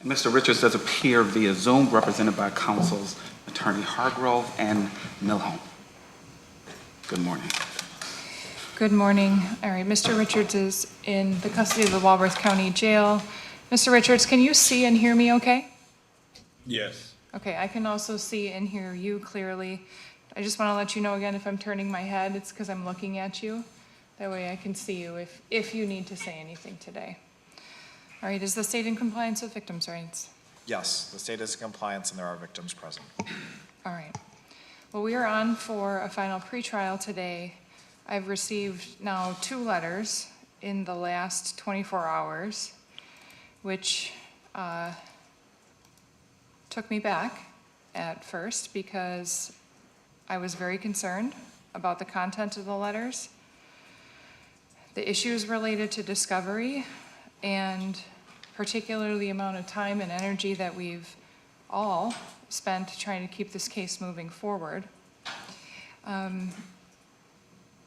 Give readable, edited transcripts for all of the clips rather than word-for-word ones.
Mr. Richards does appear via Zoom, represented by counsel's Attorney Hargrove and Milholm. Good morning. Good morning. All right, Mr. Richards is in the custody of the Walworth County Jail. Mr. Richards, can you see and hear me okay? Yes. Okay, I can also see and hear you clearly. I just want to let you know again, if I'm turning my head, it's because I'm looking at you. That way I can see you if you need to say anything today. All right, is the state in compliance with victims' rights? Yes, the state is in compliance and there are victims present. All right. Well, we are on for a final pretrial today. I've received now 2 letters in the last 24 hours, which took me back at first because I was very concerned about the content of the letters, the issues related to discovery, and particularly the amount of time and energy that we've all spent trying to keep this case moving forward.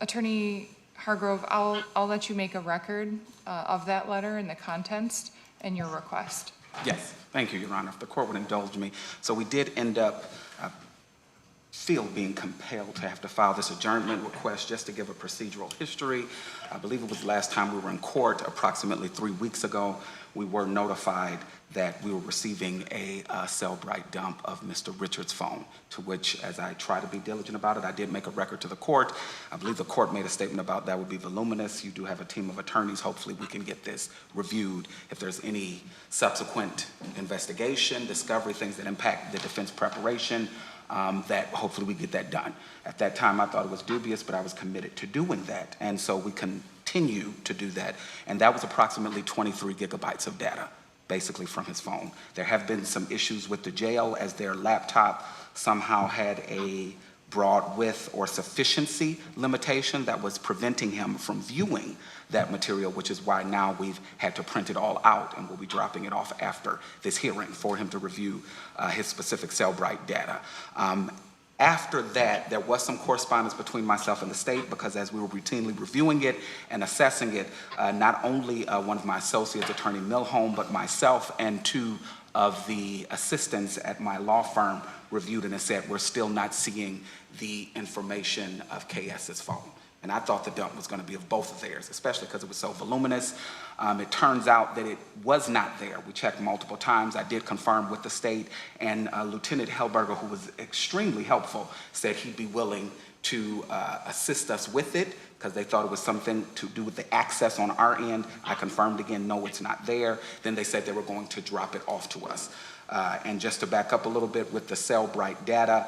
Attorney Hargrove, I'll let you make a record of that letter and the contents and your request. Yes, thank you, Your Honor. If the court would indulge me. So we did end up being compelled to have to file this adjournment request. Just to give a procedural history, I believe it was the last time we were in court, approximately 3 weeks ago. We were notified that we were receiving a Cellbrite dump of Mr. Richards' phone, to which, as I try to be diligent about it, I did make a record to the court. I believe the court made a statement about that would be voluminous. You do have a team of attorneys. Hopefully we can get this reviewed. If there's any subsequent investigation, discovery, things that impact the defense preparation, that hopefully we get that done. At that time, I thought it was dubious, but I was committed to doing that. And so we continue to do that. And that was approximately 23 gigabytes of data, basically from his phone. There have been some issues with the jail as their laptop somehow had a broad width or sufficiency limitation that was preventing him from viewing that material, which is why now we've had to print it all out and we'll be dropping it off after this hearing for him to review his specific Cellbrite data. After that, there was some correspondence between myself and the state because as we were routinely reviewing it and assessing it, not only one of my associates, Attorney Milholm, but myself and 2 of the assistants at my law firm reviewed it and said, we're still not seeing the information of KS's phone. And I thought the dump was going to be of both of theirs, especially because it was so voluminous. It turns out that it was not there. We checked multiple times. I did confirm with the state, and Lieutenant Hellberger, who was extremely helpful, said he'd be willing to assist us with it because they thought it was something to do with the access on our end. I confirmed again, no, it's not there. Then they said they were going to drop it off to us. And just to back up a little bit with the Cellbrite data,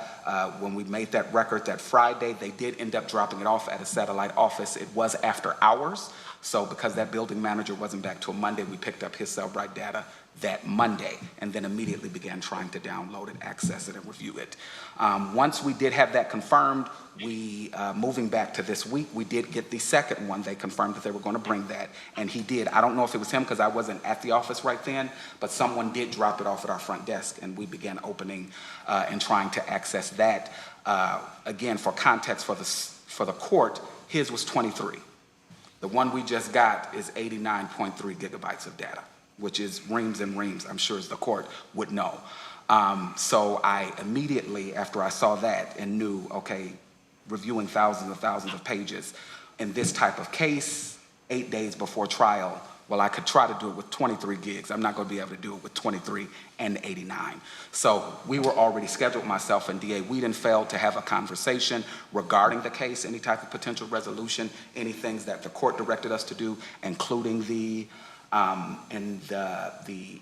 when we made that record that Friday, they did end up dropping it off at a satellite office. It was after hours. So because that building manager wasn't back till Monday, we picked up his Cellbrite data that Monday and then immediately began trying to download it, access it, and review it. Once we did have that confirmed, we, moving back to this week, we did get the second one. They confirmed that they were going to bring that, and he did. I don't know if it was him because I wasn't at the office right then, but someone did drop it off at our front desk, and we began opening and trying to access that. Again, for context for the court, his was 23. The one we just got is 89.3 gigabytes of data, which is reams and reams, I'm sure as the court would know. So I immediately, after I saw that and knew, okay, reviewing thousands of pages in this type of case, 8 days before trial, well, I could try to do it with 23 gigs. I'm not going to be able to do it with 23 and 89. So we were already scheduled, myself and DA Wiedenfeld, to have a conversation regarding the case, any type of potential resolution, any things that the court directed us to do, including the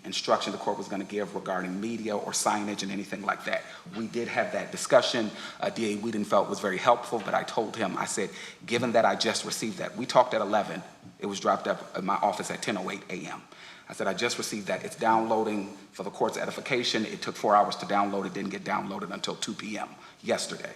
instruction the court was going to give regarding media or signage and anything like that. We did have that discussion. DA Wiedenfeld was very helpful, but I told him, I said, given that I just received that, we talked at 11, it was dropped up at my office at 10:08 a.m. I said, I just received that. It's downloading for the court's edification. It took 4 hours to download. It didn't get downloaded until 2 p.m. yesterday.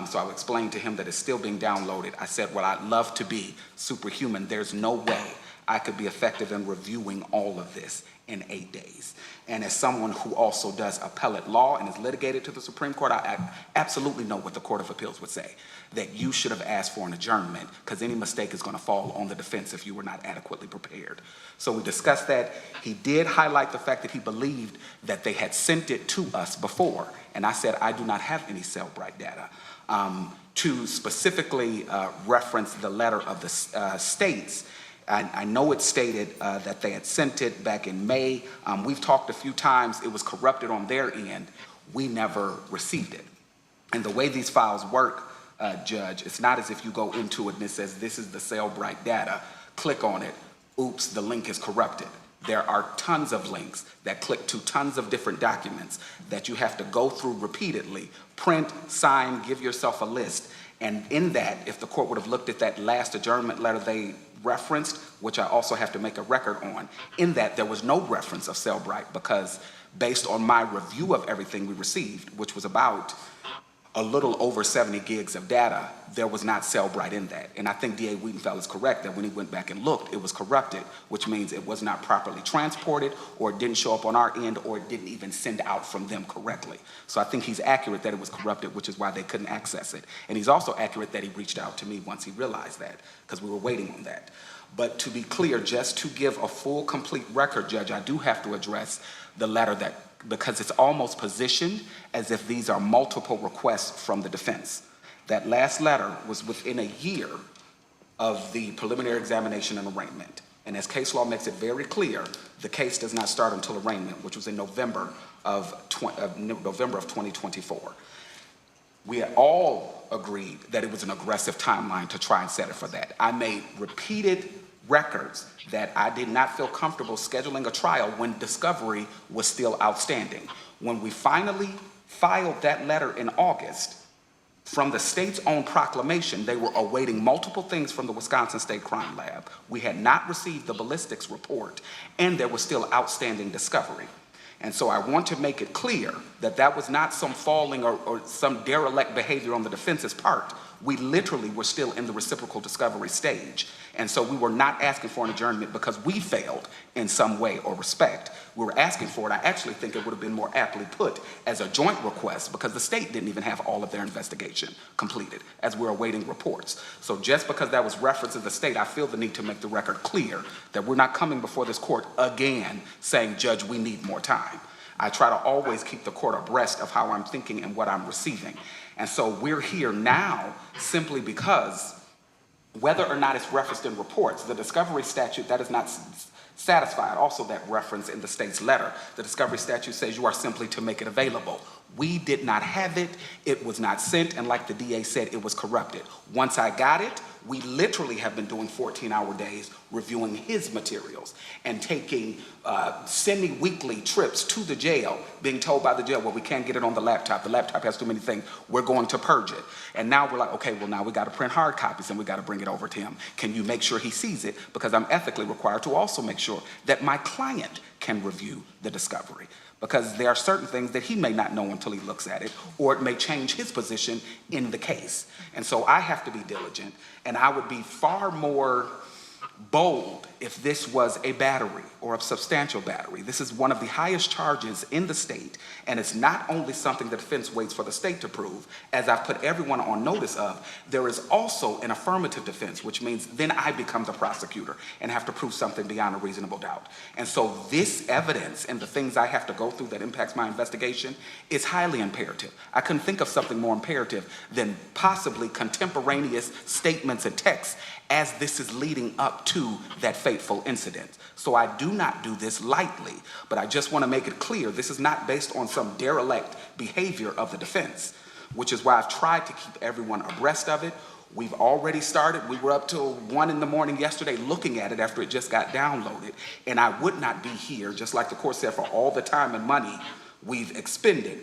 So I explained to him that it's still being downloaded. I said, well, I'd love to be superhuman. There's no way I could be effective in reviewing all of this in 8 days. And as someone who also does appellate law and is litigated to the Supreme Court, I absolutely know what the Court of Appeals would say, that you should have asked for an adjournment because any mistake is going to fall on the defense if you were not adequately prepared. So we discussed that. He did highlight the fact that he believed that they had sent it to us before. And I said, I do not have any Cellbrite data. To specifically reference the letter of the states, I know it stated that they had sent it back in May. We've talked a few times. It was corrupted on their end. We never received it. And the way these files work, Judge, it's not as if you go into it and it says, this is the Cellbrite data, click on it, oops, the link is corrupted. There are tons of links that click to tons of different documents that you have to go through repeatedly, print, sign, give yourself a list. And in that, if the court would have looked at that last adjournment letter they referenced, which I also have to make a record on, in that there was no reference of Cellbrite because based on my review of everything we received, which was about a little over 70 gigs of data, there was not Cellbrite in that. And I think D.A. Wheatonfeld is correct that when he went back and looked, it was corrupted, which means it was not properly transported, or it didn't show up on our end, or it didn't even send out from them correctly. So I think he's accurate that it was corrupted, which is why they couldn't access it. And he's also accurate that he reached out to me once he realized that, because we were waiting on that. But to be clear, just to give a full, complete record, Judge, I do have to address the letter that, because it's almost positioned as if these are multiple requests from the defense. That last letter was within a year of the preliminary examination and arraignment. And as case law makes it very clear, the case does not start until arraignment, which was in November of 2024. We had all agreed that it was an aggressive timeline to try and set it for that. I made repeated records that I did not feel comfortable scheduling a trial when discovery was still outstanding. When we finally filed that letter in August, from the state's own proclamation, they were awaiting multiple things from the Wisconsin State Crime Lab. We had not received the ballistics report, and there was still outstanding discovery. And so I want to make it clear that that was not some falling or some derelict behavior on the defense's part. We literally were still in the reciprocal discovery stage. And so we were not asking for an adjournment because we failed in some way or respect. We were asking for it. I actually think it would have been more aptly put as a joint request because the state didn't even have all of their investigation completed as we're awaiting reports. So just because that was referenced in the state, I feel the need to make the record clear that we're not coming before this court again saying, Judge, we need more time. I try to always keep the court abreast of how I'm thinking and what I'm receiving. And so we're here now simply because whether or not it's referenced in reports, the discovery statute, that is not satisfied. Also that reference in the state's letter, the discovery statute says you are simply to make it available. We did not have it, it was not sent, and like the DA said, it was corrupted. Once I got it, we literally have been doing 14-hour days reviewing his materials and taking semi-weekly trips to the jail, being told by the jail, well, we can't get it on the laptop has too many things, we're going to purge it. And now we're like, okay, well now we got to print hard copies and we got to bring it over to him. Can you make sure he sees it? Because I'm ethically required to also make sure that my client can review the discovery. Because there are certain things that he may not know until he looks at it, or it may change his position in the case. And so I have to be diligent, and I would be far more bold if this was a battery or a substantial battery. This is one of the highest charges in the state, and it's not only something the defense waits for the state to prove. As I've put everyone on notice of, there is also an affirmative defense, which means then I become the prosecutor and have to prove something beyond a reasonable doubt. And so this evidence and the things I have to go through that impacts my investigation is highly imperative. I couldn't think of something more imperative than possibly contemporaneous statements and texts as this is leading up to that fateful incident. So I do not do this lightly, but I just want to make it clear this is not based on some derelict behavior of the defense, which is why I've tried to keep everyone abreast of it. We've already started. We were up till 1 in the morning yesterday looking at it after it just got downloaded, and I would not be here, just like the court said, for all the time and money we've expended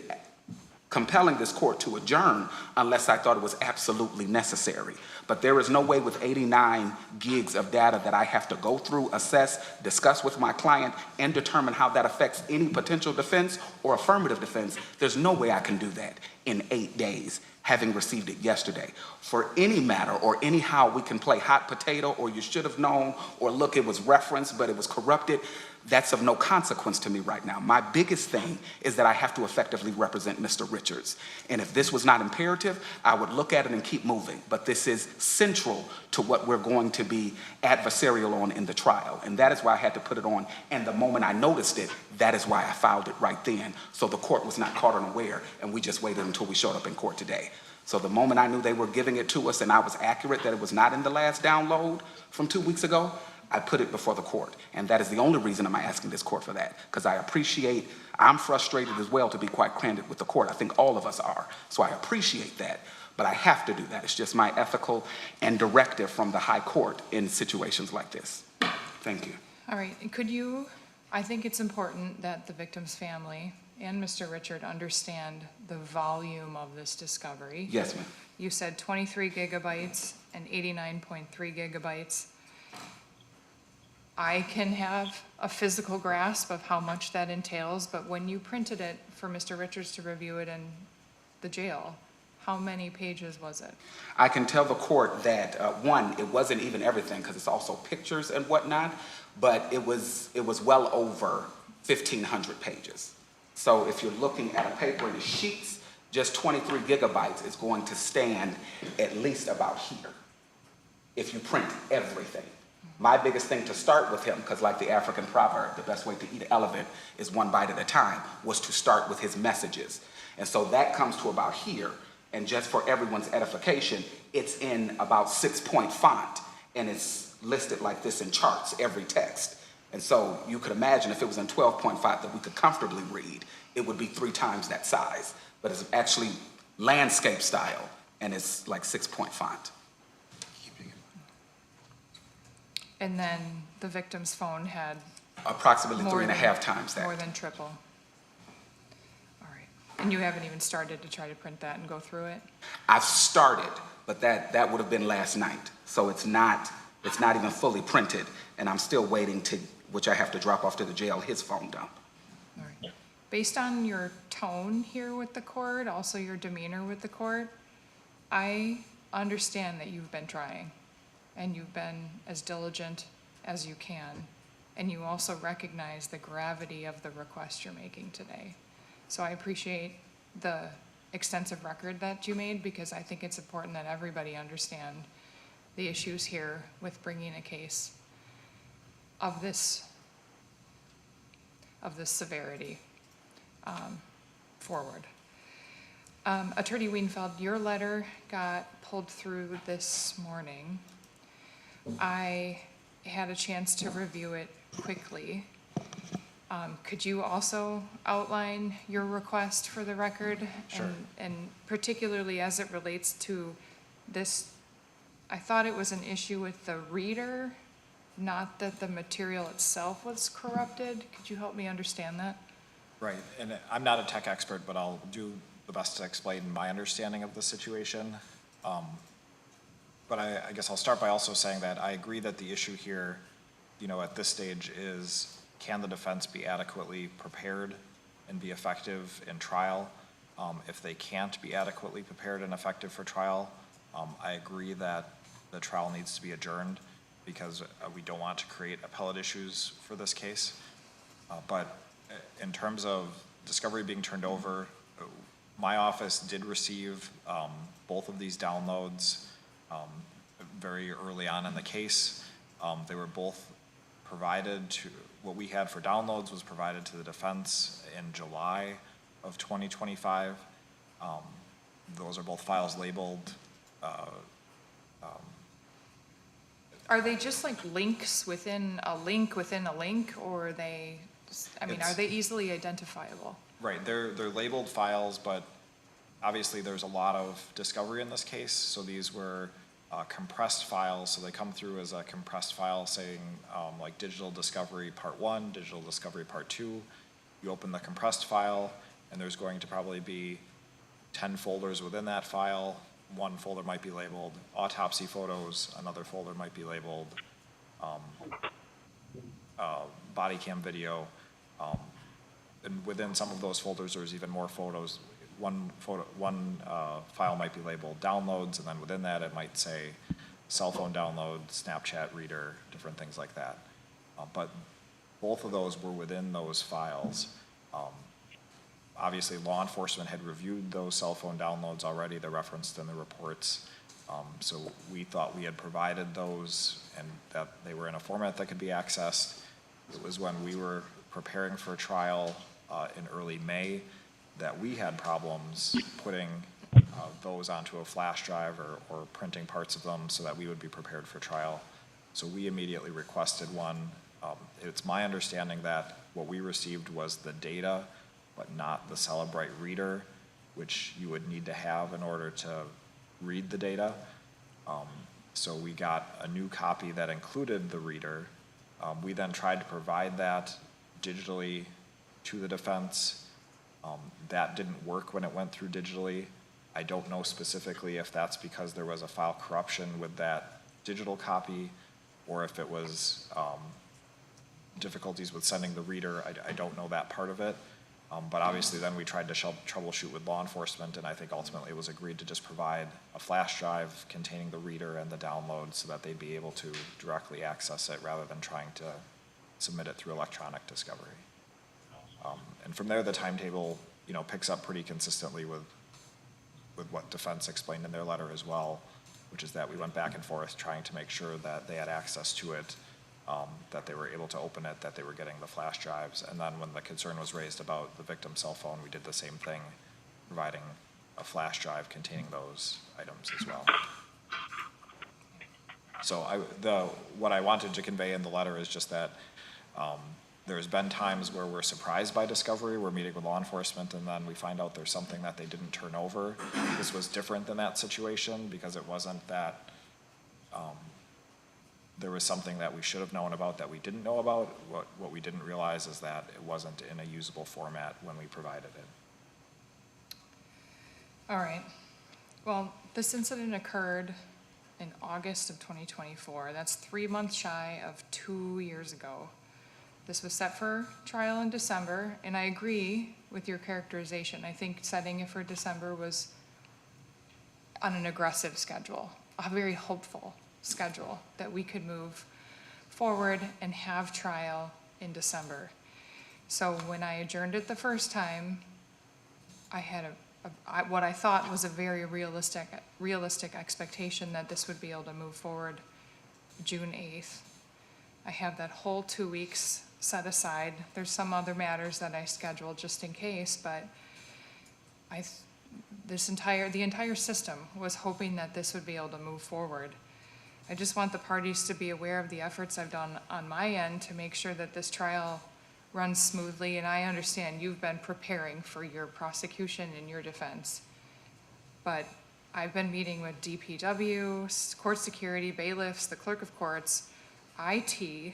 compelling this court to adjourn unless I thought it was absolutely necessary. But there is no way with 89 gigs of data that I have to go through, assess, discuss with my client, and determine how that affects any potential defense or affirmative defense. There's no way I can do that in 8 days, having received it yesterday. For any matter or anyhow we can play hot potato or you should have known or look, it was referenced but it was corrupted, That's of no consequence to me right now. My biggest thing is that I have to effectively represent Mr. Richards. And if this was not imperative, I would look at it and keep moving. But this is central to what we're going to be adversarial on in the trial. And that is why I had to put it on. And the moment I noticed it, that is why I filed it right then. So the court was not caught unaware, and we just waited until we showed up in court today. So the moment I knew they were giving it to us and I was accurate that it was not in the last download from 2 weeks ago, I put it before the court. And that is the only reason I'm asking this court for that, because I'm frustrated as well, to be quite candid with the court. I think all of us are. So I appreciate that, but I have to do that. It's just my ethical and directive from the high court in situations like this. Thank you. All right, I think it's important that the victim's family and Mr. Richard understand the volume of this discovery. Yes, ma'am. You said 23 gigabytes and 89.3 gigabytes. I can have a physical grasp of how much that entails, but when you printed it for Mr. Richards to review it in the jail, how many pages was it? I can tell the court that, one, it wasn't even everything, because it's also pictures and whatnot, but it was well over 1,500 pages. So if you're looking at a paper in the sheets, just 23 gigabytes is going to stand at least about here if you print everything. My biggest thing to start with him, because like the African proverb, the best way to eat an elephant is one bite at a time, was to start with his messages. And so that comes to about here. And just for everyone's edification, it's in about 6-point font, and it's listed like this in charts, every text. And so you could imagine if it was in 12-point font that we could comfortably read, it would be 3 times that size. But it's actually landscape style, and it's like 6-point font. And then the victim's phone had Approximately more 3.5 times that. More than triple. All right. And you haven't even started to try to print that and go through it? I've started, but that would have been last night. So it's not even fully printed, and I'm still waiting which I have to drop off to the jail, his phone dump. All right. Based on your tone here with the court, also your demeanor with the court, I understand that you've been trying, and you've been as diligent as you can, and you also recognize the gravity of the request you're making today. So I appreciate the extensive record that you made, because I think it's important that everybody understand the issues here with bringing a case of this severity forward. Attorney Wienfeld, your letter got pulled through this morning. I had a chance to review it quickly. Could you also outline your request for the record? Sure. And particularly as it relates to this, I thought it was an issue with the reader, not that the material itself was corrupted. Could you help me understand that? Right, and I'm not a tech expert, but I'll do the best to explain my understanding of the situation. But I guess I'll start by also saying that I agree that the issue here, at this stage is, can the defense be adequately prepared and be effective in trial? If they can't be adequately prepared and effective for trial, I agree that the trial needs to be adjourned, because we don't want to create appellate issues for this case. But in terms of discovery being turned over, my office did receive both of these downloads very early on in the case. They were both provided to, what we had for downloads was provided to the defense in July of 2025. Those are both files labeled. Are they just like links within a link within a link, or are they, are they easily identifiable? Right, they're labeled files, but obviously there's a lot of discovery in this case. So these were compressed files, so they come through as a compressed file saying like digital discovery part 1, digital discovery part 2. You open the compressed file, and there's going to probably be 10 folders within that file. One folder might be labeled autopsy photos, another folder might be labeled body cam video, and within some of those folders there's even more photos. One file might be labeled downloads, and then within that it might say cell phone download, Snapchat reader, different things like that. But both of those were within those files. Obviously, law enforcement had reviewed those cell phone downloads already, they're referenced in the reports. So we thought we had provided those and that they were in a format that could be accessed. It was when we were preparing for trial in early May that we had problems putting those onto a flash drive or printing parts of them so that we would be prepared for trial. So we immediately requested one. It's my understanding that what we received was the data, but not the Celebrite reader, which you would need to have in order to read the data. So we got a new copy that included the reader. We then tried to provide that digitally to the defense. That didn't work when it went through digitally. I don't know specifically if that's because there was a file corruption with that digital copy or if it was difficulties with sending the reader. I don't know that part of it. But obviously then we tried to troubleshoot with law enforcement, and I think ultimately it was agreed to just provide a flash drive containing the reader and the download so that they'd be able to directly access it rather than trying to submit it through electronic discovery. And from there, the timetable, picks up pretty consistently with what defense explained in their letter as well, which is that we went back and forth trying to make sure that they had access to it, that they were able to open it, that they were getting the flash drives. And then when the concern was raised about the victim's cell phone, we did the same thing, providing a flash drive containing those items as well. So what I wanted to convey in the letter is just that there's been times where we're surprised by discovery, we're meeting with law enforcement, and then we find out there's something that they didn't turn over. This was different than that situation because it wasn't that there was something that we should have known about that we didn't know about. What we didn't realize is that it wasn't in a usable format when we provided it. All right. Well, this incident occurred in August of 2024. That's 3 months shy of 2 years ago. This was set for trial in December, and I agree with your characterization. I think setting it for December was on an aggressive schedule, a very hopeful schedule that we could move forward and have trial in December. So when I adjourned it the first time, I had what I thought was a very realistic expectation that this would be able to move forward June 8th. I have that whole 2 weeks set aside. There's some other matters that I scheduled just in case, but the entire system was hoping that this would be able to move forward. I just want the parties to be aware of the efforts I've done on my end to make sure that this trial runs smoothly, and I understand you've been preparing for your prosecution and your defense. But I've been meeting with DPW, court security, bailiffs, the clerk of courts, IT.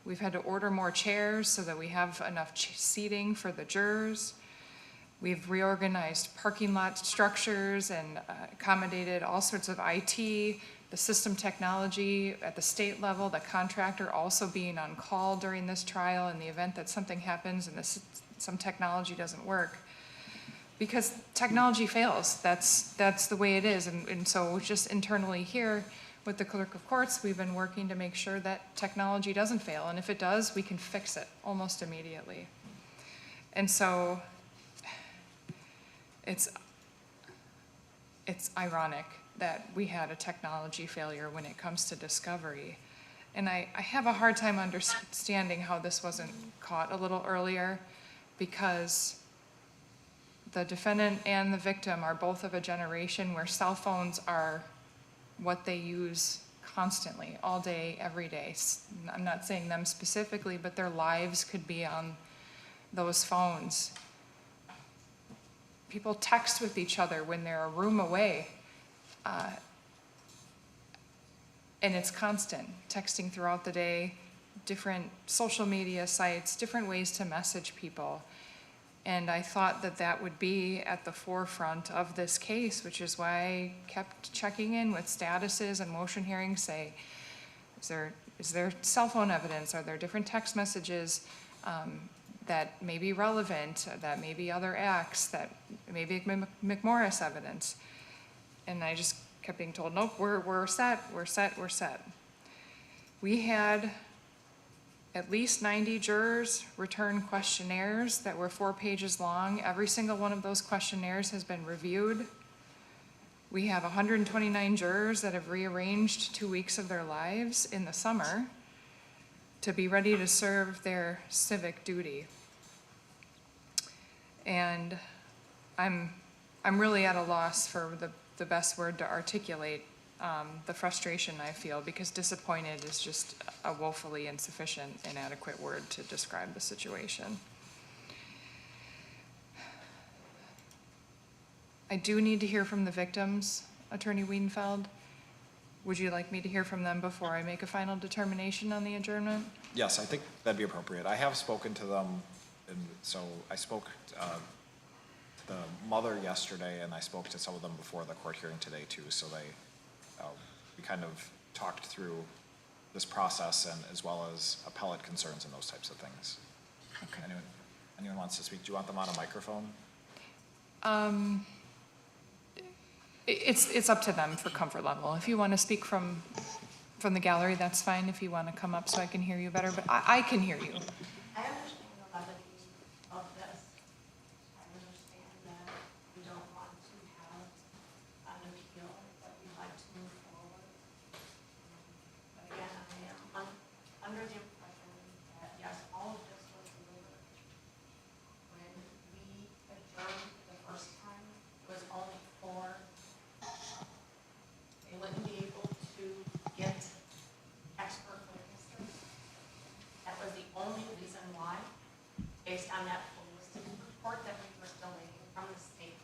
We've had to order more chairs so that we have enough seating for the jurors. We've reorganized parking lot structures and accommodated all sorts of IT, the system technology at the state level, the contractor also being on call during this trial in the event that something happens and some technology doesn't work. Because technology fails, that's the way it is. And so just internally here with the clerk of courts, we've been working to make sure that technology doesn't fail. And if it does, we can fix it almost immediately. And so it's ironic that we had a technology failure when it comes to discovery. And I have a hard time understanding how this wasn't caught a little earlier, because the defendant and the victim are both of a generation where cell phones are what they use constantly, all day, every day. I'm not saying them specifically, but their lives could be on those phones. People text with each other when they're a room away. And it's constant, texting throughout the day, different social media sites, different ways to message people. And I thought that that would be at the forefront of this case, which is why I kept checking in with statuses and motion hearings, say, is there cell phone evidence? Are there different text messages that may be relevant, that may be other acts, that may be McMorris evidence? And I just kept being told, nope, we're set. We had at least 90 jurors returned questionnaires that were 4 pages long. Every single one of those questionnaires has been reviewed. We have 129 jurors that have rearranged 2 weeks of their lives in the summer to be ready to serve their civic duty. And I'm really at a loss for the best word to articulate the frustration I feel, because disappointed is just a woefully insufficient, inadequate word to describe the situation. I do need to hear from the victims, Attorney Wiedenfeld. Would you like me to hear from them before I make a final determination on the adjournment? Yes, I think that'd be appropriate. I have spoken to them, and so I spoke to the mother yesterday, and I spoke to some of them before the court hearing today too, so we kind of talked through this process and as well as appellate concerns and those types of things. Okay. Anyone wants to speak? Do you want them on a microphone? It's up to them for comfort level. If you want to speak from the gallery, that's fine. If you want to come up so I can hear you better, but I can hear you. I understand the levity of this. I understand that we don't want to have an appeal, but we'd like to move forward. But again, I am under the impression that, yes, all of this was delivered. When we adjourned the first time, it was only for, they wouldn't be able to get expert witnesses. That was the only reason why, based on that holistic report that we were still waiting from the state.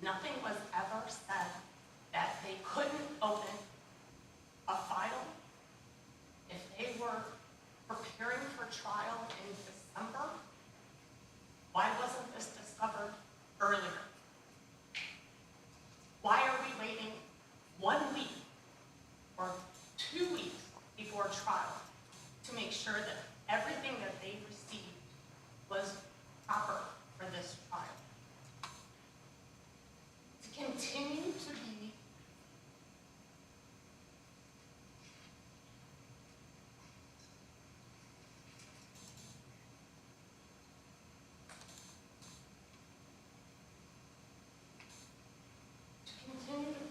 Nothing was ever said that they couldn't open a file if they were preparing for trial in December. Why wasn't this discovered earlier? Why are we waiting 1 week or 2 weeks before trial to make sure that everything that they received was proper for this trial? To continue to be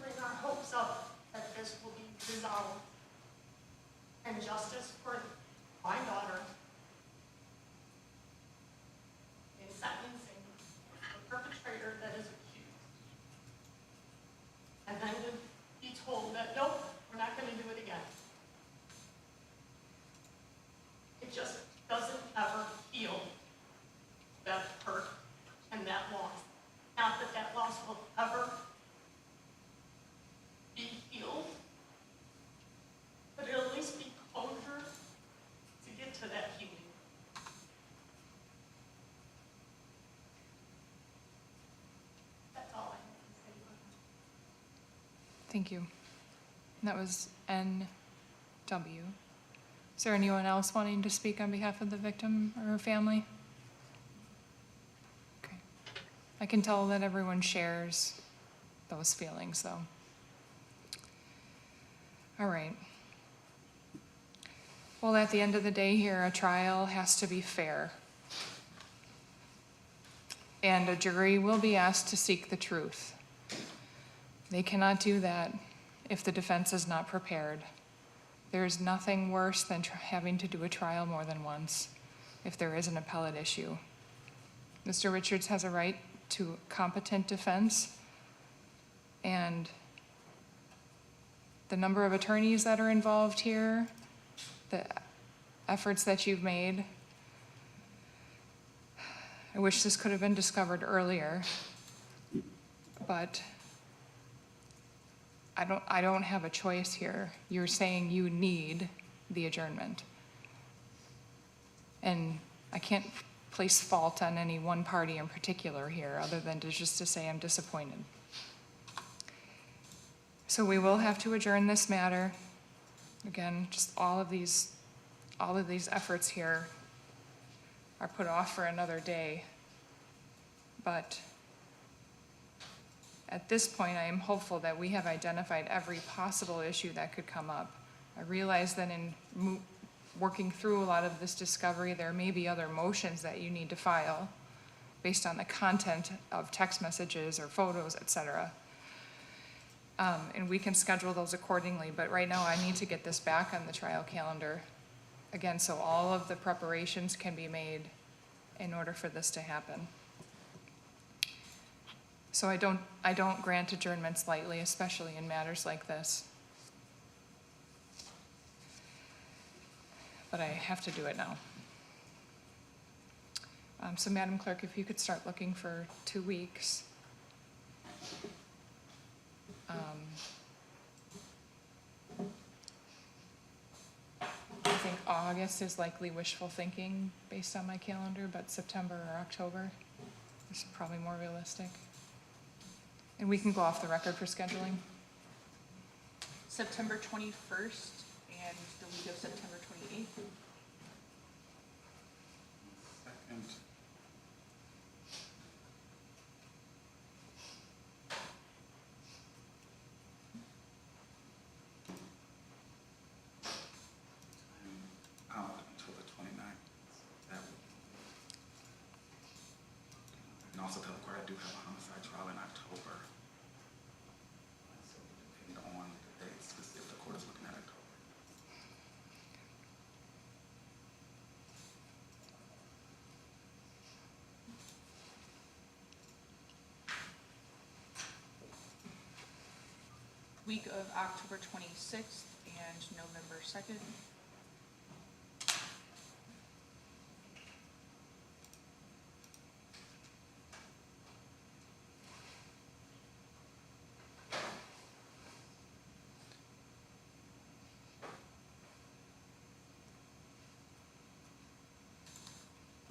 bring our hopes up that this will be resolved and justice for my daughter in sentencing the perpetrator that is accused. And then to be told that, nope, we're not going to do it again. It just doesn't ever heal that hurt and that loss. Not that that loss will ever be healed, but it'll at least be closure to get to that healing. That's all I have to say about it. Thank you. That was N.W. Is there anyone else wanting to speak on behalf of the victim or her family? Okay. I can tell that everyone shares those feelings, though. All right. Well, at the end of the day here, a trial has to be fair. And a jury will be asked to seek the truth. They cannot do that if the defense is not prepared. There is nothing worse than having to do a trial more than once if there is an appellate issue. Mr. Richards has a right to competent defense, and the number of attorneys that are involved here, the efforts that you've made. I wish this could have been discovered earlier, but I don't have a choice here. You're saying you need the adjournment. And I can't place fault on any one party in particular here, other than just to say I'm disappointed. So we will have to adjourn this matter. Again, just all of these efforts here are put off for another day. But at this point, I am hopeful that we have identified every possible issue that could come up. I realize that in working through a lot of this discovery, there may be other motions that you need to file based on the content of text messages or photos, et cetera. And we can schedule those accordingly, but right now I need to get this back on the trial calendar. Again, so all of the preparations can be made in order for this to happen. So I don't grant adjournments lightly, especially in matters like this. But I have to do it now. So Madam Clerk, if you could start looking for 2 weeks. I think August is likely wishful thinking based on my calendar, but September or October is probably more realistic. And we can go off the record for scheduling. September 21st and the week of September 28th. Second. I'm out until the 29th. That would. And also tell the court I do have a homicide trial in October. So depending on the dates, if the court is looking at October. Week of October 26th and November 2nd.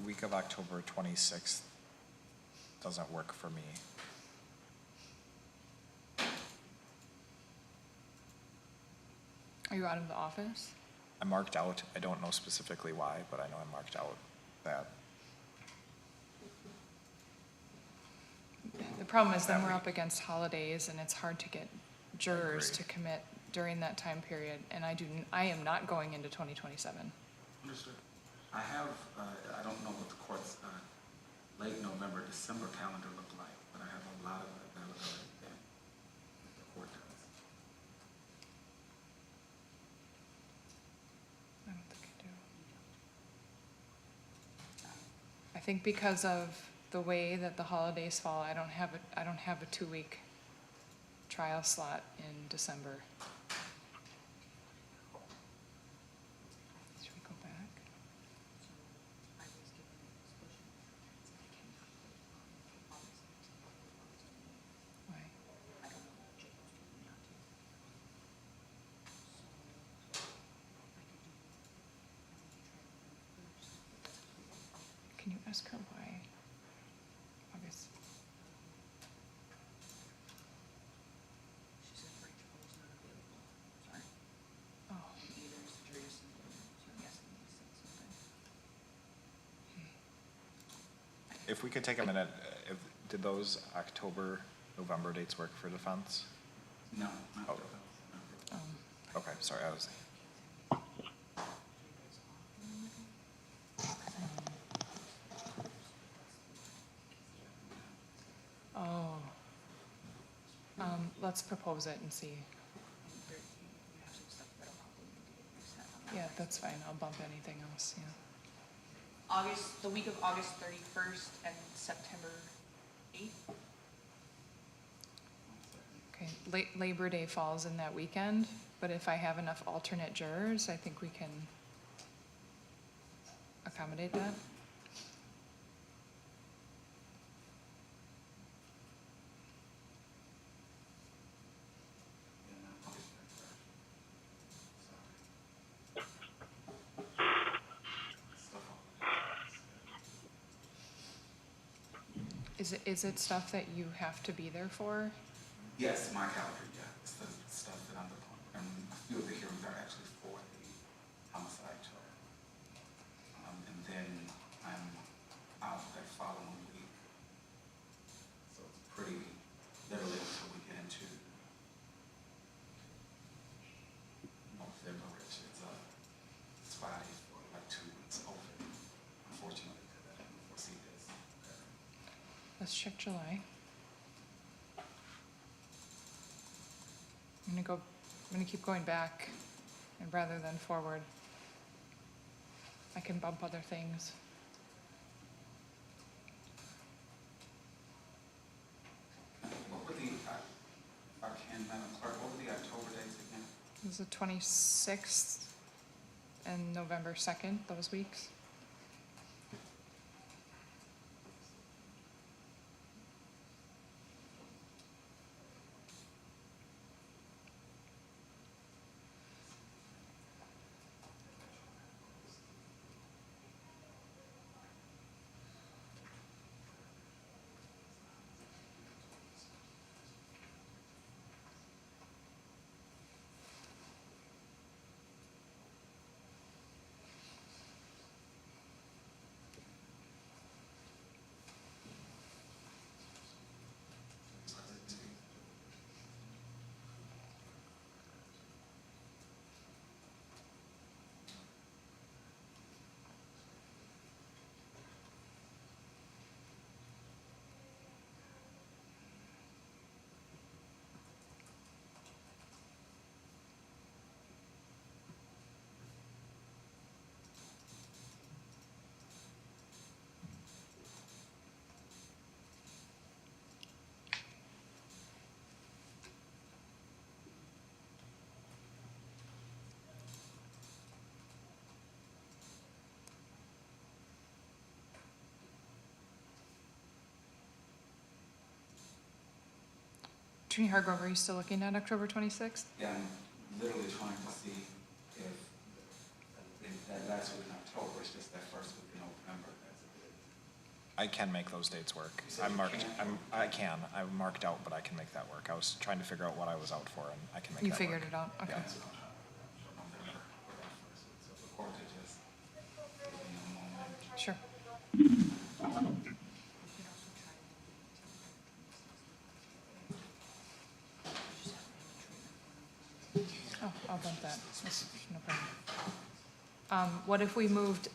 Week of October 26th doesn't work for me. Are you out of the office? I'm marked out. I don't know specifically why, but I know I'm marked out that. The problem is then we're up against holidays and it's hard to get jurors to commit during that time period. And I am not going into 2027. Understood. I have, I don't know what the court's late November, December calendar look like, but I have a lot of availability then, if the court does. I don't think I do. I think because of the way that the holidays fall, I don't have a 2-week trial slot in December. Should we go back? Why? Can you ask her why? August. She said Rachel was not available. Sorry. Oh, Either is Teresa, so I'm guessing he said something. If we could take a minute, did those October, November dates work for defense? No, not Oh. those. No. Okay, sorry, I was, oh. Let's propose it and see. There, you have some stuff that'll probably need to get reset on that. Yeah, that's fine. I'll bump anything else, yeah. The week of August 31st and September 8th. Okay, Labor Day falls in that weekend, but if I have enough alternate jurors, I think we can accommodate that. Is it stuff that you have to be there for? Yes, my calendar, yeah. It's the stuff that I'm the, and a few of the hearings are actually for the homicide trial. And then I'm out that following week. So it's pretty literally until we get into November, which is Friday, Let's check July. I'm gonna keep going back, and rather than forward. I can bump other things. What were the, if I can, Madam Clerk, what were the October dates again? It was the 26th and November 2nd, those weeks. Attorney Hargrove, are you still looking at October 26th? Yeah, I'm literally trying to see if that last week in October, it's just that first week in November. That's a bit. I can make those dates work. You said I'm you marked, can? I'm marked out, but I can make that work. I was trying to figure out what I was out for, and I can make that You work. figured it out, okay. That's what I'm trying to, for November, for that first week. So if the court could just give me a moment. Sure. Oh, I'll bump that. That's no problem. What if we moved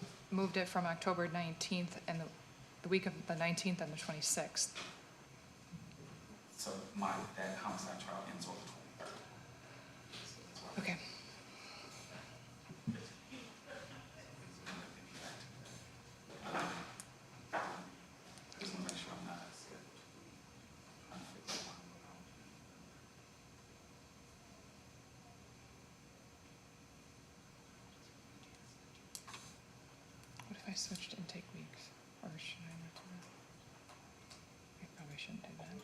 it from October 19th and the week of the 19th and the 26th? So that homicide trial ends on the 23rd. Okay. Just want to make sure I'm not scheduled. What if I switched intake weeks? Or should I not do that? I probably shouldn't do that.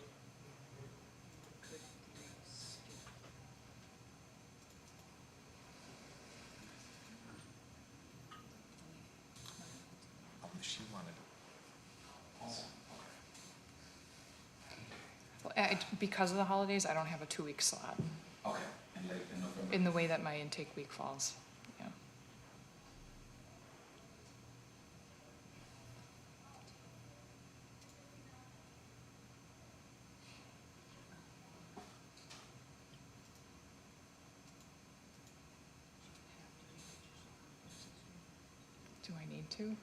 She wanted, Well, because of the holidays, I don't have a 2-week slot Okay, and late in November. in the way that my intake week falls. Yeah. Do I need to?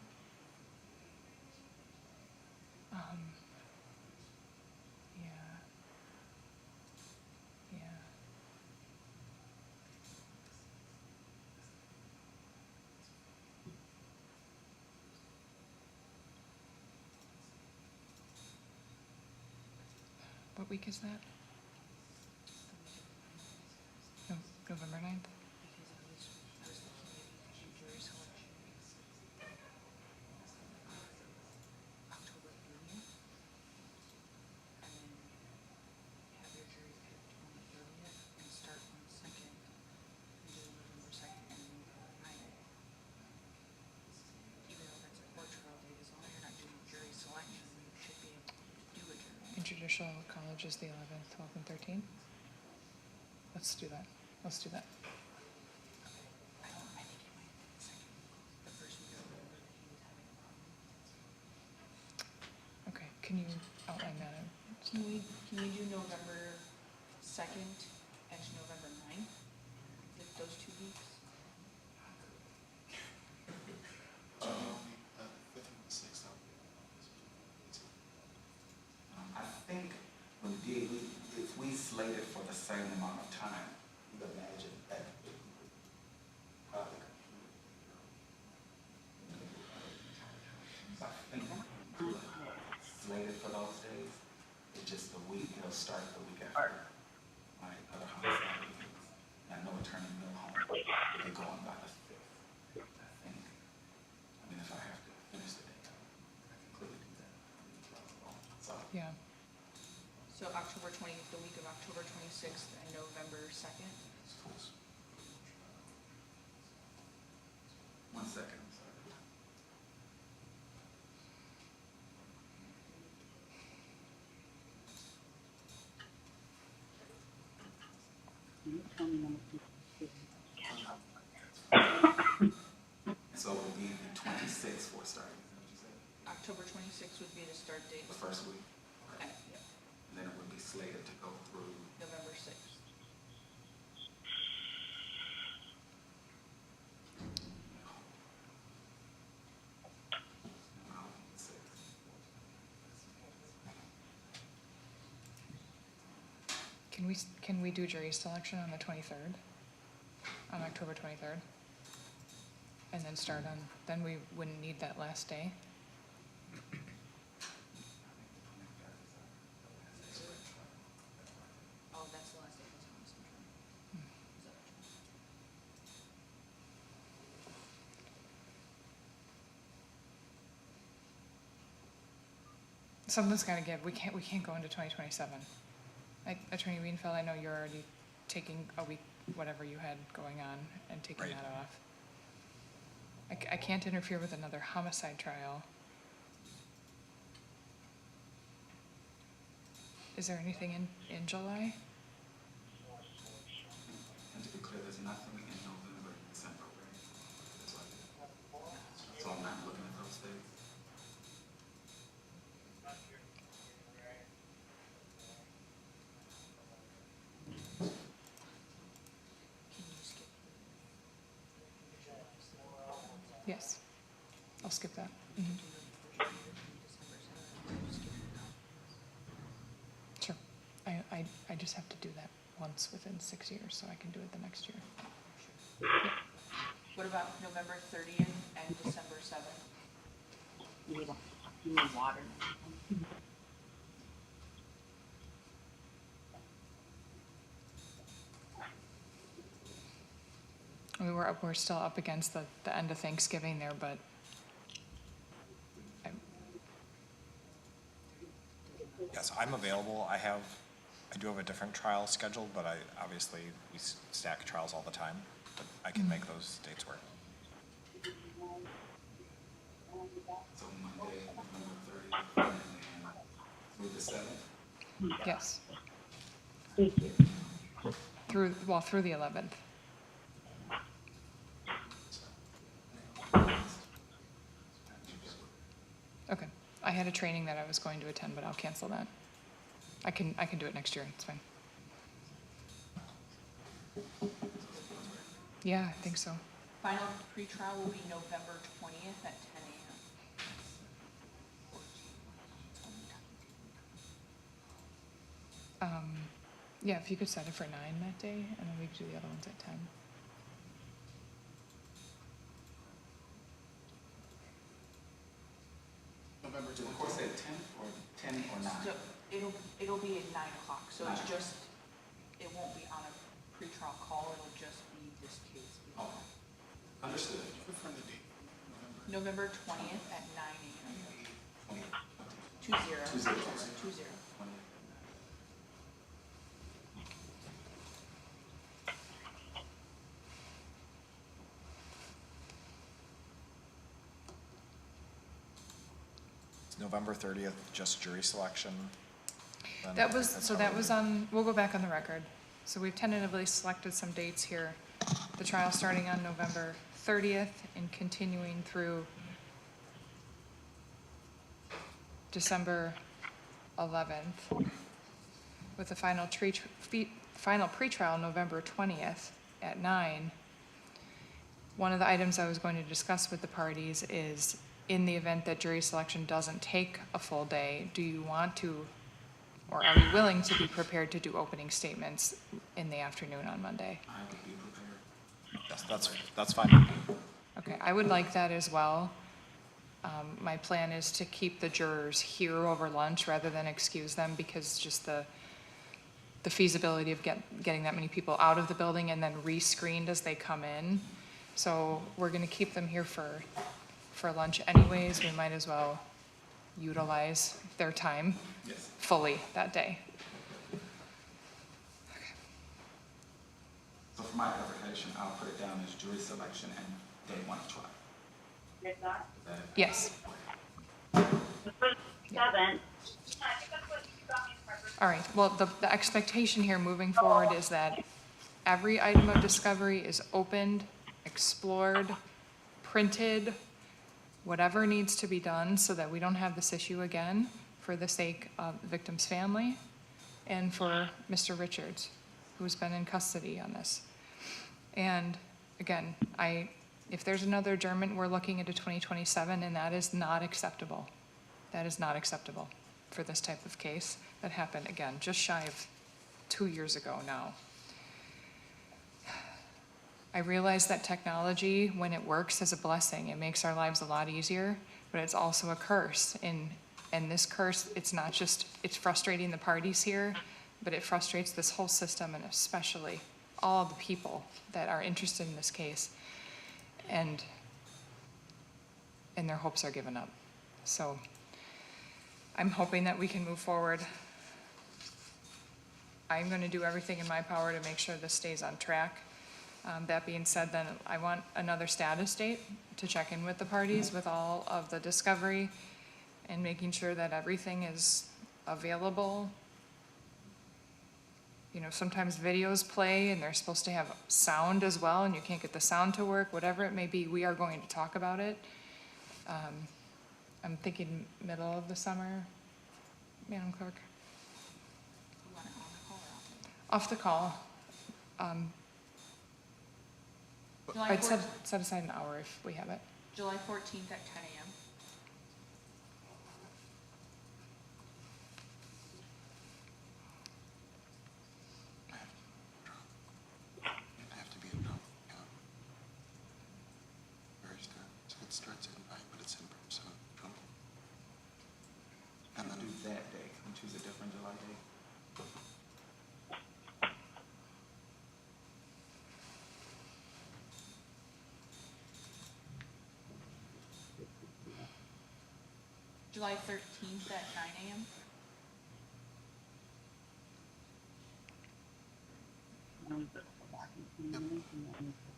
Yeah. Yeah. What week is that? No, November 9th? October 30th, and then have your jury picked on the 30th, and start on the 2nd, and do November 2nd, and then go to Friday. Even though that's a court trial date, as long as you're not doing jury selection, you should be able to do a jury. And judicial college is the 11th, 12th, and 13th? Let's do that. Let's do that. I think it might be the second, the first week of November that he was having a problem. Okay, can you outline that? Can we do November 2nd and November 9th, those 2 weeks? same amount of time. You can imagine that. Probably. So I think slated for those days, it's just the week, it'll start the week after my other homicide meetings. I know Attorney Milholm, they're going by the 5th, I think. I mean, if I have to finish the day, I can clearly do that. So, Yeah. So October 20, the week of October 26th and November 2nd. one second, I'm sorry. So it will be the 26th for starting, is that what you said? October 26th would be the start date. The first week? Okay. Yep. And then it would be slated to go through, November 6th. Can we do jury selection on the 23rd? On October 23rd? And then start on, then we wouldn't need that last day? Oh, that's the last day of the homicide trial. Is that what you're- Something's gotta give. We can't go into 2027. Attorney Wienfeld, I know you're already taking a week, whatever you had going on, and taking Right. that off. I can't interfere with another homicide trial. Is there anything in July? and to be clear, there's nothing in November and December, right? That's why, so I'm not looking at those dates. Can you skip the July stuff? Yes. I'll skip that. Do the first meeting in December 7th, skip it out. Sure. I just have to do that once within 6 years, so I can do it the next year. What about November 30th and December 7th? You need water. I mean, we're still up against the end of Thanksgiving there, but Yes, I'm available. I do have a different trial scheduled, but obviously, we stack trials all the time, but I can make those dates work. So Monday, November 30th, and then through the 7th. yes, Thank you. through the 11th. Okay. I had a training that I was going to attend, but I'll cancel that. I can do it next year. It's fine. Yeah, I think so. Final pretrial will be November 20th at 10 a.m. Yeah, if you could set it for 9 that day, and then we could do the other ones at 10. November 20th. Of course, at 10 or 9? So it'll be at 9 o'clock, so it's 9. just, it won't be on a pretrial call, it'll just be this case. Okay. Understood. November 20th at 9 a.m. 20. 20. 20. 20. Is November 30th, just jury selection? Then That was, that's so how that we was do it. on, we'll go back on the record. So we've tentatively selected some dates here. The trial starting on November 30th and continuing through December 11th, with the final pretrial November 20th at 9. One of the items I was going to discuss with the parties is, in the event that jury selection doesn't take a full day, do you want to or are we willing to be prepared to do opening statements in the afternoon on Monday? I would be prepared. Yes, that's fine. Okay, I would like that as well. My plan is to keep the jurors here over lunch rather than excuse them, because just the feasibility of getting that many people out of the building and then re-screened as they come in. So we're gonna keep them here for lunch anyways. We might as well utilize their time Yes. fully that day. So for my clarification, I'll put it down as jury selection and day one of trial. Yes. Seven. All right, well, the expectation here moving forward is that every item of discovery is opened, explored, printed, whatever needs to be done so that we don't have this issue again for the sake of the victim's family and for Mr. Richards, who's been in custody on this. And again, if there's another adjournment, we're looking into 2027, and that is not acceptable. That is not acceptable for this type of case that happened, again, just shy of 2 years ago now. I realize that technology, when it works, is a blessing. It makes our lives a lot easier, but it's also a curse. And this curse, it's not just, it's frustrating the parties here, but it frustrates this whole system, and especially all the people that are interested in this case. And their hopes are given up. So I'm hoping that we can move forward. I'm gonna do everything in my power to make sure this stays on track. That being said, then I want another status date to check in with the parties with all of the discovery and making sure that everything is available. You know, sometimes videos play and they're supposed to have sound as well, and you can't get the sound to work, whatever it may be, we are going to talk about it. I'm thinking middle of the summer, Madam Clerk. You want it on the call or Off the call. July I'd 14th, set aside an hour if we have it. July 14th at 10 a.m. I have to be in trouble, yeah. Very good. So it starts at 9, but it's in person. Trouble. And And then do that day. Can we choose a different July date? July 13th at 9 a.m.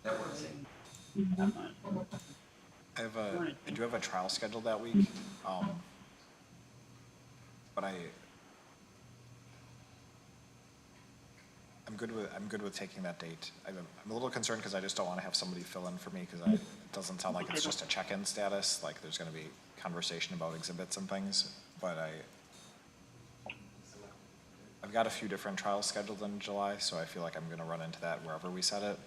That works. I do have a trial scheduled that week. But I'm good with taking that date. I'm a little concerned because I just don't want to have somebody fill in for me, because it doesn't sound like it's just a check-in status, like there's going to be conversation about exhibits and things, but I've got a few different trials scheduled in July, so I feel like I'm going to run into that wherever we set it.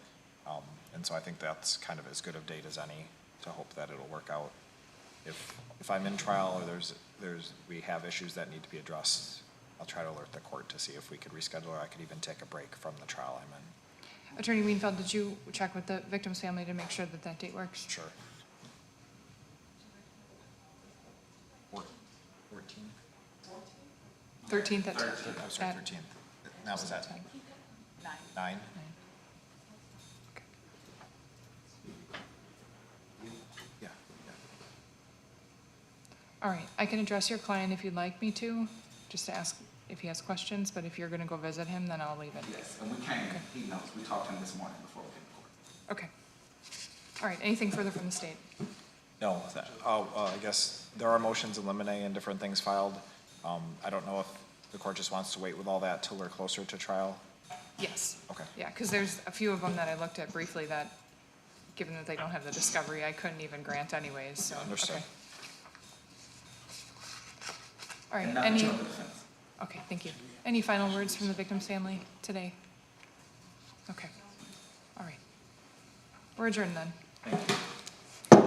And so I think that's kind of as good of date as any to hope that it'll work out. If I'm in trial or we have issues that need to be addressed, I'll try to alert the court to see if we could reschedule, or I could even take a break from the trial I'm in. Attorney Wienfeld, did you check with the victim's family to make sure that that date works? Sure. 13th at 10. I'm sorry, 13th. Now was that 9. 9? Okay. Yeah. All right, I can address your client if you'd like me to, just to ask if he has questions, but if you're gonna go visit him, then I'll leave it. Yes, and we came, he knows, we talked to him this morning before we came to court. Okay. All right, anything further from the state? No, I guess there are motions in limine and different things filed. I don't know if the court just wants to wait with all that till we're closer to trial. Yes. Okay. Yeah, because there's a few of them that I looked at briefly that, given that they don't have the discovery, I couldn't even grant anyways, so. Understood. Okay. All right, And nothing any, to the defense. okay, thank you. Any final words from the victim's family today? Okay. All right. We're adjourned then. Thank you.